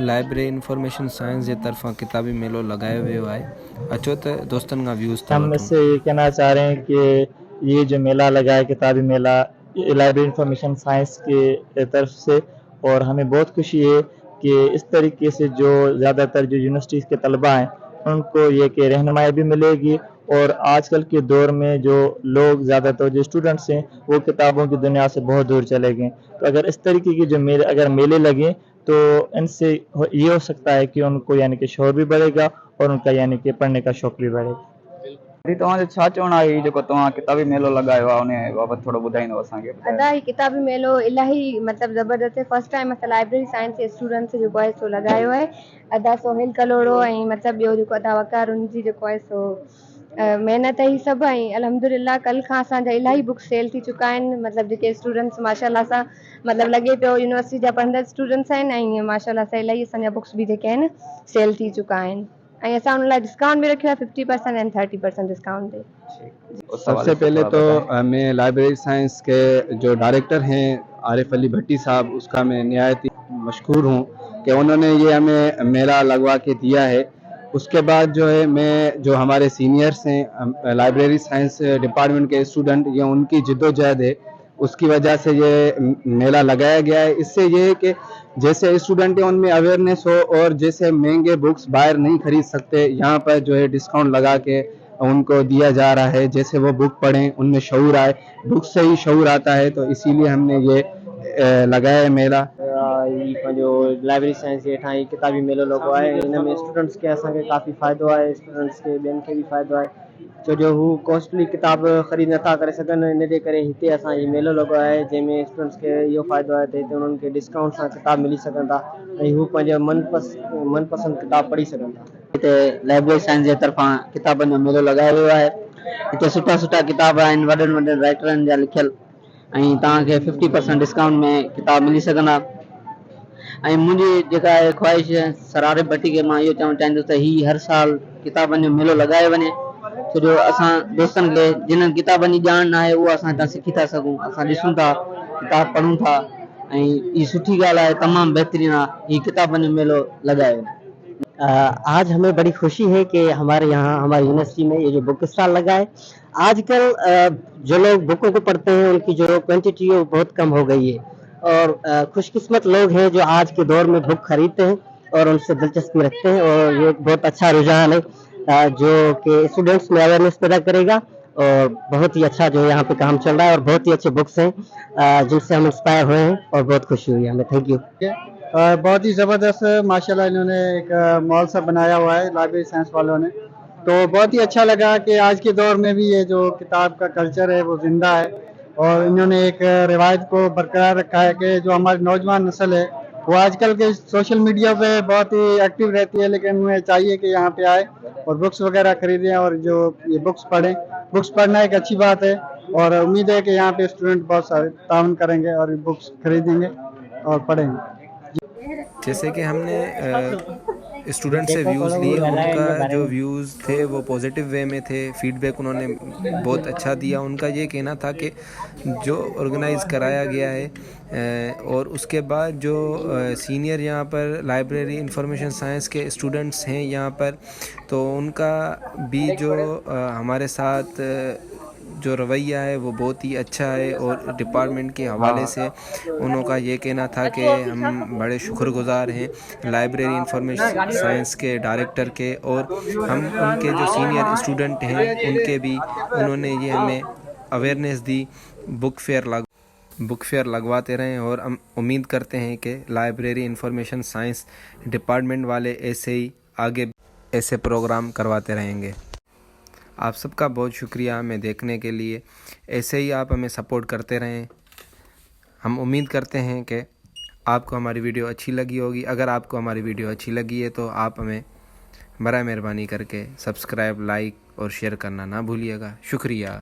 Library information science जे तरफ़ां किताबी मेलो लगायो वियो आहे। अचो त दोस्तनि खां व्यूज़ था हम वठूं। इससे ये कहना चाह रहे हैं कि ये जो मेला लगा है किताबी मेला, ये लाइब्रेरी इंफॉर्मेशन साइंस के तरफ से, और हमें बहुत खुशी है कि इस तरीके से जो ज़्यादातर जो यूनिवर्सिटीज़ के तलबा हैं उनको ये कि रहनुमाई भी मिलेगी, और आजकल के दौर में जो लोग ज़्यादातर जो स्टूडेंट्स हैं वो किताबों की दुनिया से बहुत दूर चले गए। तो अगर इस तरीके की जो मेले अगर मेले लगें तो इनसे ये हो सकता है कि उनको यानी कि शौर भी बढ़ेगा और उनका यानी कि पढ़ने का शौक़ भी बढ़ेगा। तव्हांजो छा चवणु आहे जेको तव्हां किताबी मेलो लगायो आहे उन बाबति थोरो ॿुधाईंदव असांखे? अदा ही किताबी मेलो इलाही मतलब ज़बरदस्त है। फर्स्ट टाइम असां लाइब्रेरी साइंस के स्टूडेंट्स जेको आहे सो लगायो है। अदा सोहेल कलोड़ो ऐं मतलब ॿियो जेको अदा वकार उनजी जेको आहे सो महिनत ही सभु, ऐं अल्हम्दुलिल्लाह कल खां असांजा इलाही बुक सेल थी चुका आहिनि। मतलब जेके स्टूडेंट्स माशाल्लाह सां मतलब लॻे पियो यूनिवर्सिटी जा पढ़ंदड़ स्टूडेंट्स आहिनि, ऐं माशाल्लाह सां इलाही असांजा बुक्स बि जेके आहिनि सेल थी चुका आहिनि, ऐं असां उन लाइ डिस्काउंट भी रखियो आहे 50% एंड 30% डिस्काउंट ते। सबसे पहले तो मैं लाइब्रेरी साइंस के जो डायरेक्टर हैं आरिफ अली भट्टी साहब, उसका मैं निहायत मशकूर हूँ कि उन्होंने ये हमें मेला लगवा के दिया है। उसके बाद जो है मैं जो हमारे सीनियर्स हैं लाइब्रेरी साइंस डिपार्टमेंट के स्टूडेंट, ये उनकी जिद्दोजहद है, उसकी वजह से ये मेला लगाया गया है। इससे ये है कि जैसे स्टूडेंट हैं उनमें अवेयरनेस हो, और जैसे महंगे बुक्स बाहर नहीं खरीद सकते, यहाँ पर जो है डिस्काउंट लगा के उनको दिया जा रहा है। जैसे वो बुक पढ़ें, उनमें शऊर आए, बुक से ही शऊर आता है, तो इसीलिए हमने ये लगाया है मेला। जो लाइब्रेरी साइंस हेठा ही किताबी मेलो लगो आहे, इनमें स्टूडेंट्स के असांखे काफ़ी फ़ाइदो आहे, स्टूडेंट्स के ॿियनि खे बि फ़ाइदो आहे, छो जो हू कॉस्टली किताब ख़रीद नथा करे सघनि। इन जे करे हिते असां ही मेलो लगो आहे जंहिंमें स्टूडेंट्स खे इहो फ़ाइदो आहे त हिते उन्हनि खे डिस्काउंट सां किताब मिली सघनि था, ऐं हू पंहिंजो मनपसंद किताब पढ़ी सघनि था। हिते लाइब्रेरी साइंस जे तरफ़ां किताबनि जो मेलो लगायो वियो आहे। हिते सुठा सुठा किताब आहिनि वॾनि वॾनि राइटरनि जा लिखियल, ऐं तव्हांखे 50% डिस्काउंट में किताब मिली सघंदा। ऐं मुंहिंजी जेका आहे ख़्वाहिश सर आरिफ भट्टी खे मां इहो चवणु चाहींदुसि त हीउ हर साल किताबनि जो मेलो लगायो वञे, छो जो असां दोस्तनि खे जिन्हनि किताबनि जी ॼाण न आहे उहा असां हितां सिखी था सघूं, असां ॾिसूं था, किताब पढ़ूं था, ऐं हीअ सुठी ॻाल्हि आहे, तमामु बहितरीन आहे, हीउ किताबनि जो मेलो लगायो वञे। आज हमें बड़ी खुशी है कि हमारे यहाँ हमारी यूनिवर्सिटी में ये जो बुक स्टॉल लगा है। आजकल जो लोग बुकों को पढ़ते हैं उनकी जो क्वांटिटी है वो बहुत कम हो गई है, और खुशकिस्मत लोग हैं जो आज के दौर में बुक खरीदते हैं और उनसे दिलचस्पी रखते हैं, और ये बहुत अच्छा रुझान है जो कि स्टूडेंट्स में अवेयरनेस पैदा करेगा, और बहुत ही अच्छा जो है यहाँ पे काम चल रहा है, और बहुत ही अच्छे बुक्स हैं जिनसे हम इंस्पायर हुए हैं और बहुत खुशी हुई है हमें। Thank you. बहुत ही ज़बरदस्त माशाल्लाह इन्होंने एक मॉल सा बनाया हुआ है लाइब्रेरी साइंस वालों ने, तो बहुत ही अच्छा लगा कि आज के दौर में भी ये जो किताब का कल्चर है वो ज़िंदा है, और इन्होंने एक रिवायत को बरकरार रखा है कि जो हमारी नौजवान नस्ल है वो आजकल के सोशल मीडिया पे बहुत ही एक्टिव रहती है, लेकिन उन्हें चाहिए कि यहाँ पे आए और बुक्स वगैरह खरीदें और जो ये बुक्स पढ़ें। बुक्स पढ़ना एक अच्छी बात है, और उम्मीद है कि यहाँ पे स्टूडेंट बहुत सारे ताउन करेंगे और बुक्स खरीदेंगे और पढ़ेंगे। जैसे कि हमने स्टूडेंट से व्यूज़ लिए, उनका जो व्यूज़ थे वो पॉजिटिव वे में थे, फीडबैक उन्होंने बहुत अच्छा दिया। उनका ये कहना था कि जो ऑर्गेनाइज़ कराया गया है और उसके बाद जो सीनियर यहाँ पर लाइब्रेरी इंफॉर्मेशन साइंस के स्टूडेंट्स हैं यहाँ पर, तो उनका भी जो हमारे साथ जो रवैया है वो बहुत ही अच्छा है, और डिपार्टमेंट के हवाले से उनका ये कहना था कि हम बड़े शुक्रगुजार हैं लाइब्रेरी इंफॉर्मेशन साइंस के डायरेक्टर के, और हम उनके जो सीनियर स्टूडेंट हैं उनके भी उन्होंने ये हमें अवेयरनेस दी। बुक फेयर लगवाते रहें, और हम उम्मीद करते हैं कि लाइब्रेरी इंफॉर्मेशन साइंस डिपार्टमेंट वाले ऐसे ही आगे ऐसे प्रोग्राम करवाते रहेंगे। आप सबका बहुत शुक्रिया हमें देखने के लिए, ऐसे ही आप हमें सपोर्ट करते रहें। हम उम्मीद करते हैं कि आपको हमारी वीडियो अच्छी लगी होगी। अगर आपको हमारी वीडियो अच्छी लगी है तो आप हमें बराए मेहरबानी करके सब्सक्राइब, लाइक और शेयर करना ना भूलिएगा। शुक्रिया।